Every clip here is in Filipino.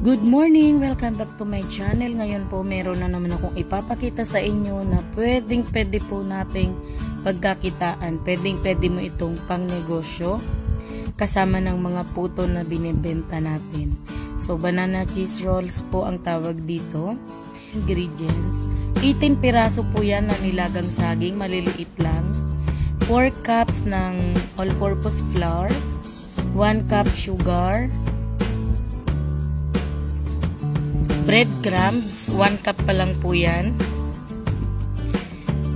Good morning! Welcome back to my channel. Ngayon po meron na naman akong ipapakita sa inyo na pwede po nating pagkakitaan. Pwede mo itong pang negosyo kasama ng mga puto na binibenta natin. So banana cheese rolls po ang tawag dito. Ingredients: 18 piraso po yan na nilagang saging, maliliit lang. 4 cups ng all-purpose flour, 1 cup sugar, breadcrumbs, 1 cup pa lang po yan.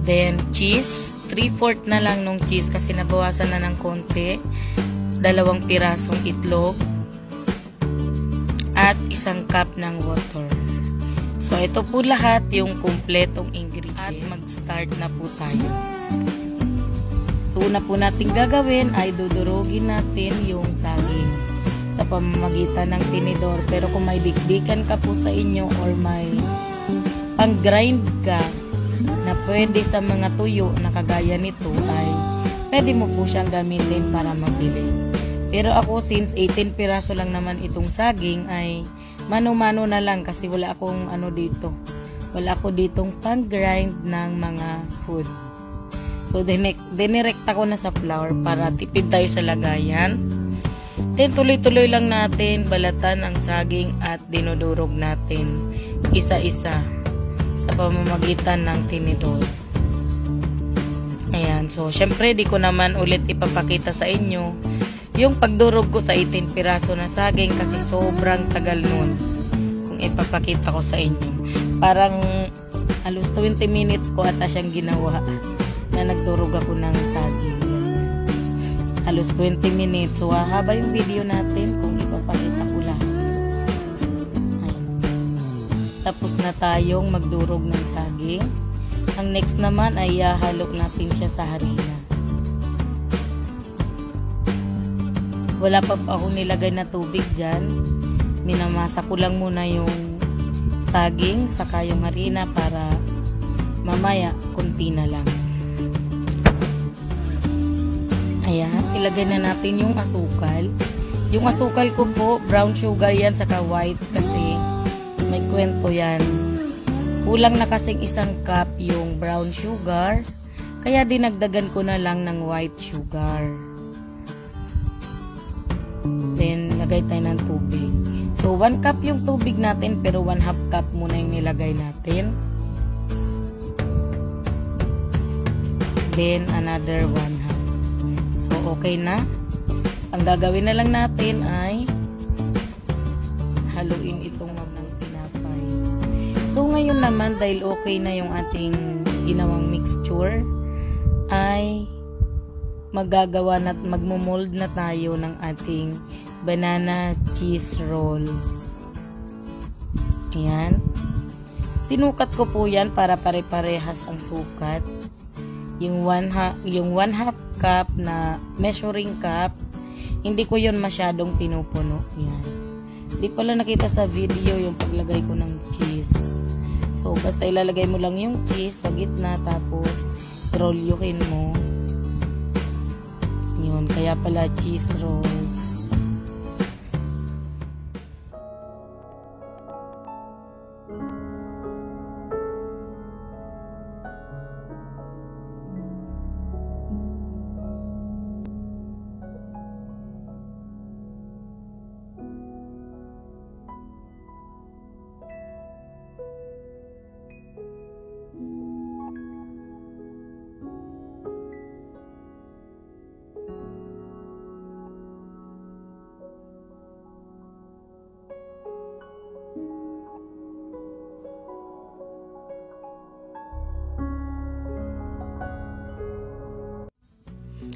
Then, cheese. 3/4 na lang nung cheese kasi nabawasan na ng konti. 2 pirasong itlog. At 1 cup ng water. So, ito po lahat yung kumpletong ingredients. At mag-start na po tayo. So, una po natin gagawin ay dudurugin natin yung saging sa pamamagitan ng tinidor. Pero kung may dikdikan ka po sa inyo or may pang-grind ka na pwede sa mga tuyo na kagaya nito, ay pwede mo po siyang gamitin para mabilis. Pero ako, since 18 piraso lang naman itong saging, ay mano-mano na lang kasi wala akong dito. Wala ako ditong pang-grind ng mga food. So, dinirekta ko na sa flour para tipid tayo sa lagayan. Then, tuloy-tuloy lang natin balatan ang saging at dinudurog natin isa-isa sa pamamagitan ng tinidor. Ayan. So, syempre, di ko naman ulit ipapakita sa inyo yung pagdurog ko sa 18 piraso na saging kasi sobrang tagal nun kung ipapakita ko sa inyo. Parang halos 20 minutes ko ata siyang ginawa na nagdurog ako ng saging. Halos 20 minutes. So, haba yung video natin kung ipapakita ko lahat. Ayan. Tapos na tayong magdurog ng saging. Ang next naman ay halo natin siya sa harina. Wala pa ako nilagay na tubig dyan. Minamasa ko lang muna yung saging saka yung harina para mamaya kunti na lang. Ayan, ilagay na natin yung asukal. Yung asukal ko po, brown sugar yan saka white kasi may kwento yan. Kulang na kasing 1 cup yung brown sugar, kaya dinagdagan ko na lang ng white sugar. Then, lagay tayo ng tubig. So, 1 cup yung tubig natin pero 1/2 cup muna yung nilagay natin. Then, another 1/2. Okay na. Ang gagawin na lang natin ay haluin itong ng tinapay. So ngayon naman, dahil okay na yung ating ginawang mixture, ay magagawa na at magmo-mold na tayo ng ating banana cheese rolls. Ayan. Sinukat ko po yan para pare-parehas ang sukat. Yung 1/2 cup na measuring cup, hindi ko yun masyadong pinupuno. Yan. Hindi pala nakita sa video yung paglagay ko ng cheese. So, basta ilalagay mo lang yung cheese sa gitna, tapos rolyuhin mo. Yun, kaya pala cheese rolls.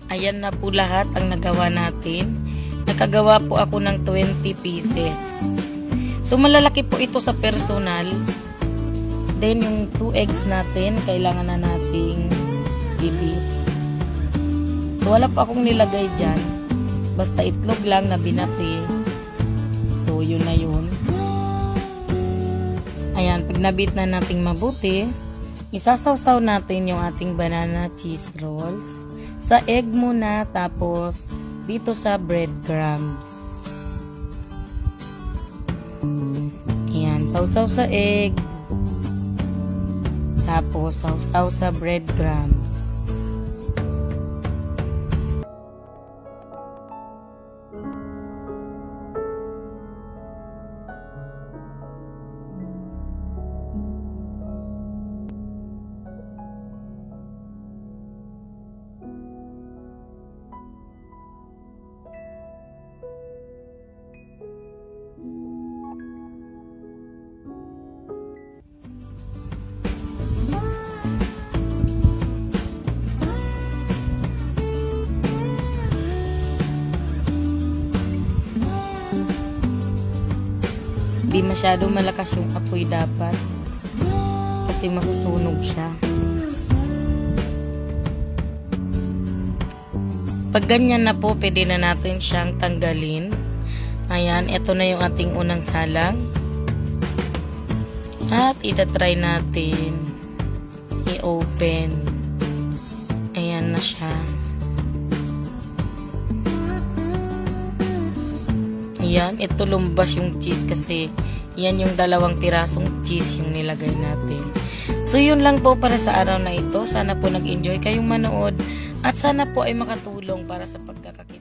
Ayan na po lahat ang nagawa natin. Nakagawa po ako ng 20 pieces. So, malalaki po ito sa personal. Then, yung 2 eggs natin, kailangan na nating i-beat. So, wala pa akong nilagay dyan. Basta itlog lang na binati. So, yun na yun. Ayan, pag nabit na nating mabuti, isasawsaw natin yung ating banana cheese rolls sa egg muna, tapos dito sa breadcrumbs. sausaw sa egg. Tapos, sausaw sa breadcrumbs. Di masyadong malakas yung apoy dapat kasi masusunog siya. Pag ganyan na po, pwede na natin siyang tanggalin. Ayan, ito na yung ating unang salang. At itatry natin i-open. Ayan na siya. Ayan, ito lumbas yung cheese kasi yan yung 2 pirasong cheese yung nilagay natin. So, yun lang po para sa araw na ito. Sana po nag-enjoy kayong manood at sana po ay makatulong para sa pagkakakita.